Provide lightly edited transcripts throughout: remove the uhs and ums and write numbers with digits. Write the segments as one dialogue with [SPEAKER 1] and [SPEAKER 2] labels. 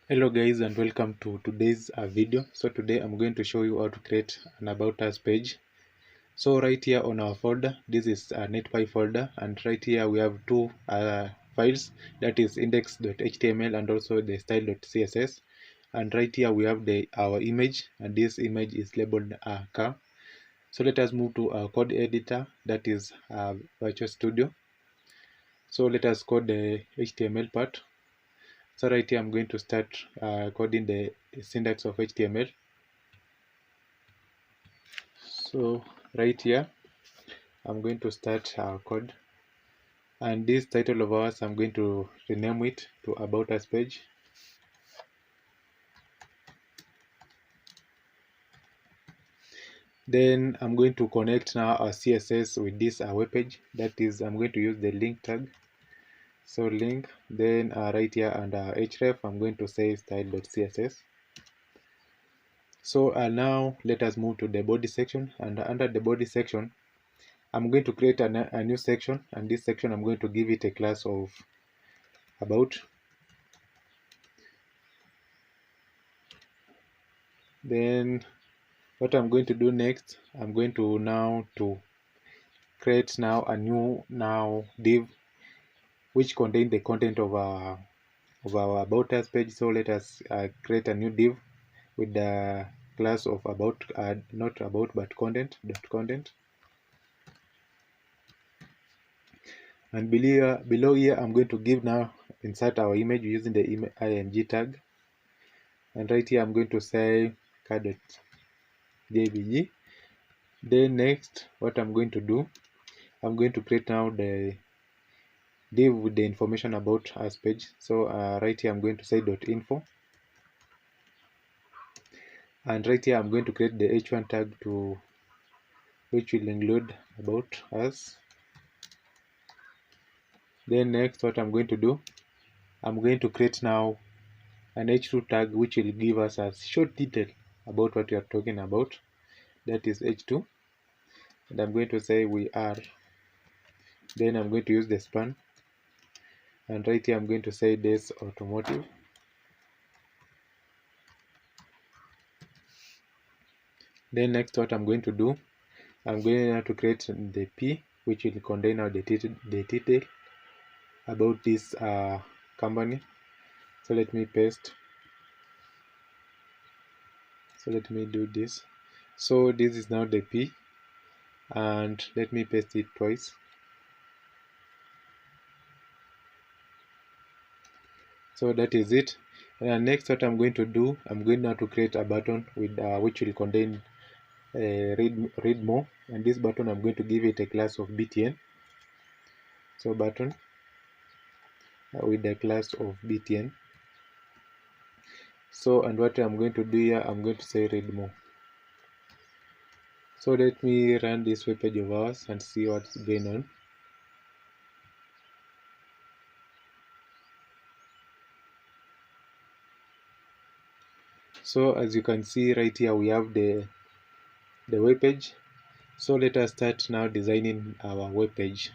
[SPEAKER 1] Hello guys, and welcome to today's video. So today I'm going to show you how to create an about us page. So right here on our folder, this is a netpy folder, and right here we have two files, that is index.html and also the style.css. And right here we have our image, and this image is labeled car. So let us move to our code editor, that is Virtual Studio. So let us code the HTML part. So right here I'm going to start coding the syntax of HTML. So right here I'm going to start our code, and this title of ours I'm going to rename it to about us page. Then I'm going to connect now our CSS with this web page, that is I'm going to use the link tag. So link, then right here under href I'm going to say style.css. So now let us move to the body section, and under the body section I'm going to create a new section, and this section I'm going to give it a class of about. Then what I'm going to do next, I'm going to create now a new div which contain the content of our about us page. So let us create a new div with the class of about, not about but content. And below here I'm going to give now insert our image using the img tag, and right here I'm going to say car.jpg. Then next what I'm going to do, I'm going to create now the div with the information about us page. So right here I'm going to say .info, and right here I'm going to create the h1 tag to which will include about us. Then next what I'm going to do, I'm going to create now an h2 tag which will give us a short detail about what we are talking about, that is h2, and I'm going to say we are. Then I'm going to use the span, and right here I'm going to say this automotive. Then next what I'm going to do, I'm going to create the p which will contain the detail about this company. So let me paste. So let me do this. So this is now the p, and let me paste it twice. So that is it. And next what I'm going to do, I'm going now to create a button with which will contain read more, and this button I'm going to give it a class of btn. So button with the class of btn. So and what I'm going to do here, I'm going to say read more. So let me run this web page of ours and see what's going on. So as you can see right here we have the web page. So let us start now designing our web page.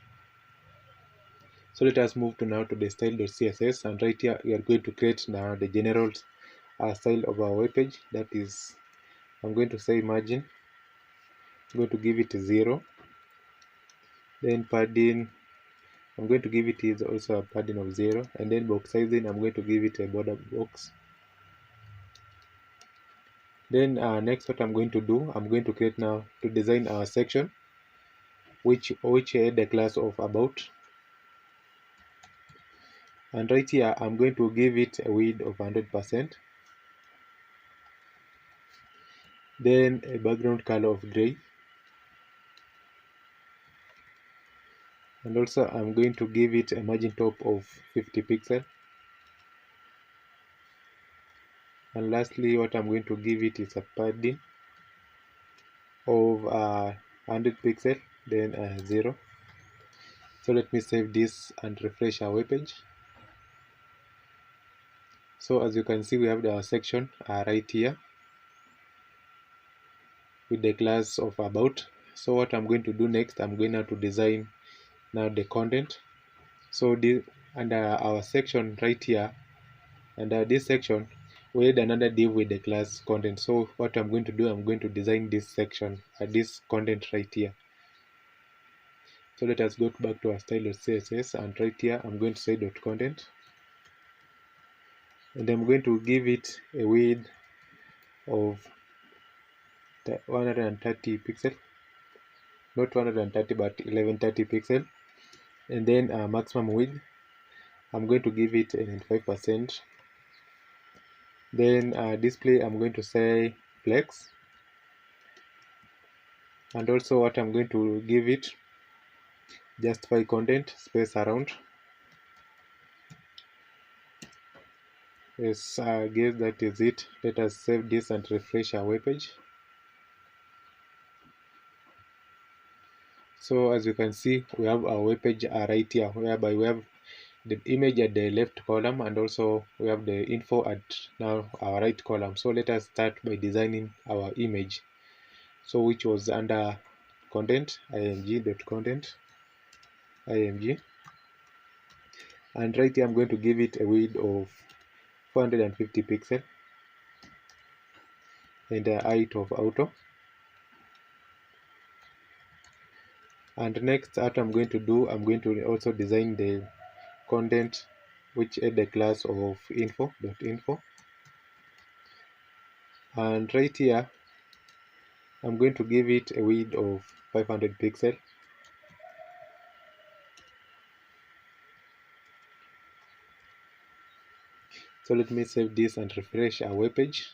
[SPEAKER 1] So let us move to now to the style.css, and right here we are going to create now the general style of our web page. That is, I'm going to say margin, I'm going to give it 0. Then padding, I'm going to give it is also a padding of 0, and then box sizing, I'm going to give it a border box. Then next what I'm going to do, I'm going to create now to design our section which had the class of about, and right here I'm going to give it a width of 100%, then a background color of gray, and also I'm going to give it a margin top of 50 pixels. And lastly what I'm going to give it is a padding of 100 pixels, then 0. So let me save this and refresh our web page. So as you can see we have our section right here with the class of about. So what I'm going to do next, I'm going now to design now the content. So under our section right here, under this section we had another div with the class content. So what I'm going to do, I'm going to design this section, this content right here. So let us go back to our style.css, and right here I'm going to say .content, and I'm going to give it a width of 130 pixel, not 130 but 1130 pixel, and then maximum width I'm going to give it 95%. Then display I'm going to say flex, and also what I'm going to give it, justify content space around. Yes, I guess that is it. Let us save this and refresh our web page. So as you can see, we have our web page right here, whereby we have the image at the left column, and also we have the info at now our right column. So let us start by designing our image, so which was under content, img.content, img, and right here I'm going to give it a width of 450 pixel and a height of auto. And next, what I'm going to do, I'm going to also design the content which add the class of info.info, and right here I'm going to give it a width of 500 pixel. So let me save this and refresh our web page.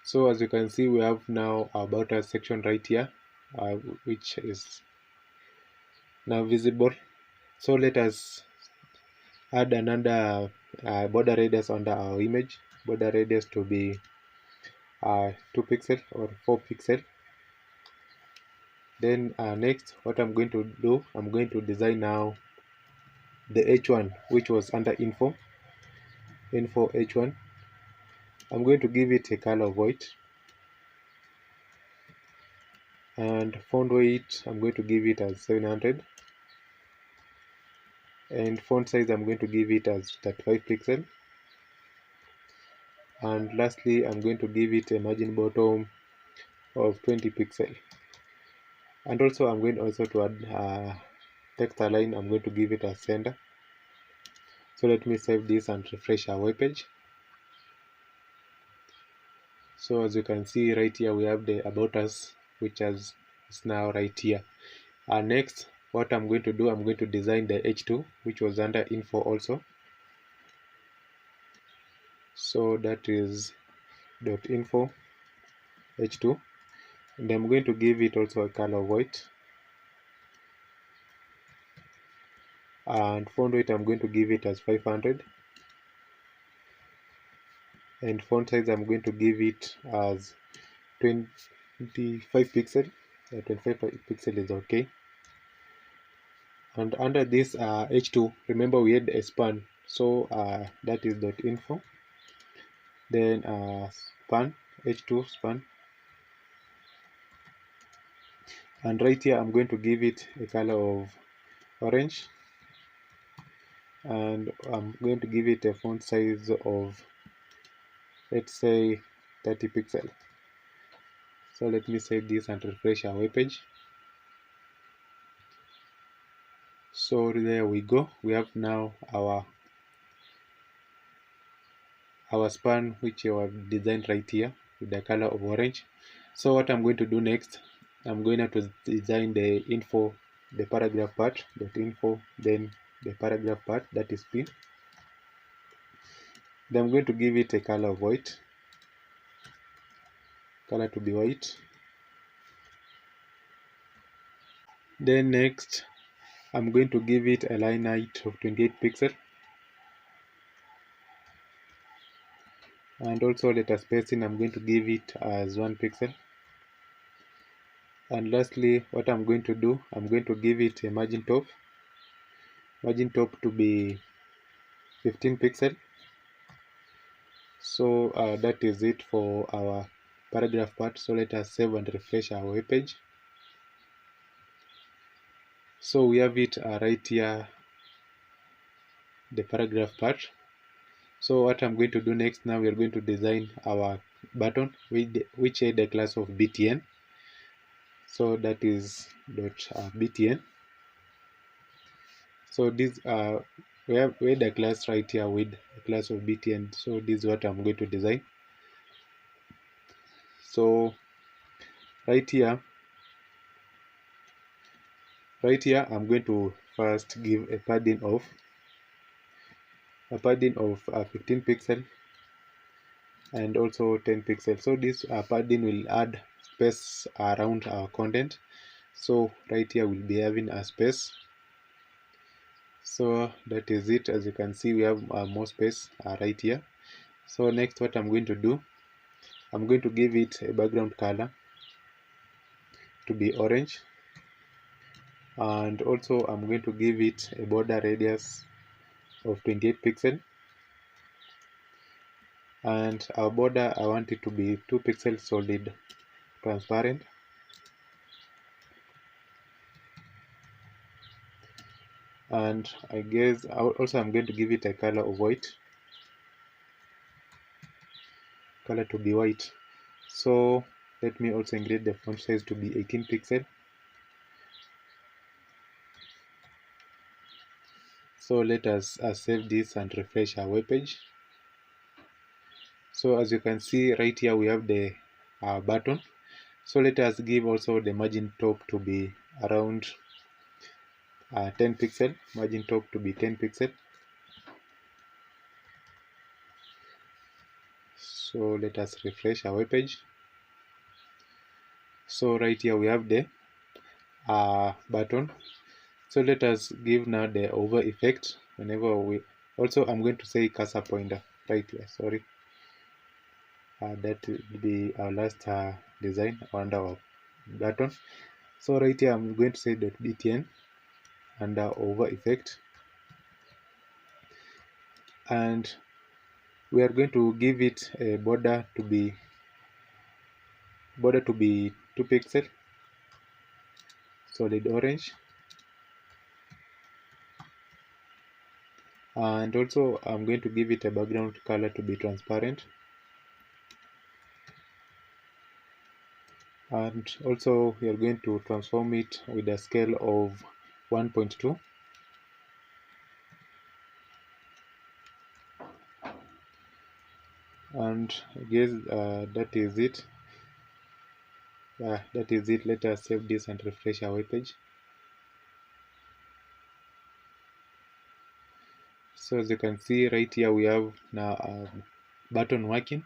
[SPEAKER 1] So as you can see, we have now our about us section right here, which is now visible. So let us add another border radius under our image, border radius to be 2 pixel or 4 pixel. Then next, what I'm going to do, I'm going to design now the h1 which was under info h1. I'm going to give it a color of white, and font weight I'm going to give it as 700, and font size I'm going to give it as 35 pixel, and lastly I'm going to give it a margin bottom of 20 pixel, and also I'm going also to add text align. I'm going to give it a center. So let me save this and refresh our web page. So as you can see right here, we have the about us, which is now right here. Next, what I'm going to do, I'm going to design the h2 which was under info also. So that is .info h2, and I'm going to give it also a color of white, and font weight I'm going to give it as 500, and font size I'm going to give it as 25 pixel. 25 pixel is okay. And under this h2, remember we had a span, so that is .info, then span h2 span, and right here I'm going to give it a color of orange, and I'm going to give it a font size of, let's say, 30 pixel. So let me save this and refresh our web page. So there we go, we have now our span which we have designed right here with the color of orange. So what I'm going to do next, I'm going to design the info, the paragraph part, .info, then the paragraph part, that is P. Then I'm going to give it a color of white, color to be white. Then next, I'm going to give it a line height of 28 pixel, and also letter spacing I'm going to give it as 1 pixel. And lastly, what I'm going to do, I'm going to give it a margin top to be 15 pixel. So that is it for our paragraph part. So let us save and refresh our web page. So we have it right here, the paragraph part. So what I'm going to do next, now we are going to design our button which had a class of btn. So that is btn. So this we had a class right here with a class of btn. So this is what I'm going to design. So right here I'm going to first give a padding of 15 pixel and also 10 pixels. So this padding will add space around our content. So right here we'll be having a space. So that is it. As you can see, we have more space right here. So next, what I'm going to do, I'm going to give it a background color to be orange, and also I'm going to give it a border radius of 28 pixel, and our border, I want it to be 2 pixels solid transparent. And I guess also I'm going to give it a color of white, color to be white. So let me also increase the font size to be 18 pixel. So let us save this and refresh our web page. So as you can see right here, we have the button. So let us give also the margin top to be around 10 pixel, margin top to be 10 pixel. So let us refresh our web page. So right here we have the button. So let us give now the over effect whenever we, also I'm going to say cursor pointer right here, sorry. That will be our last design under our button. So right here I'm going to say that btn under over effect, and we are going to give it a border to be 2 pixel solid orange, and also I'm going to give it a background color to be transparent, and also we are going to transform it with a scale of 1.2. And I guess that is it. That is it. Let us save this and refresh our web page. So as you can see right here, we have now a button working.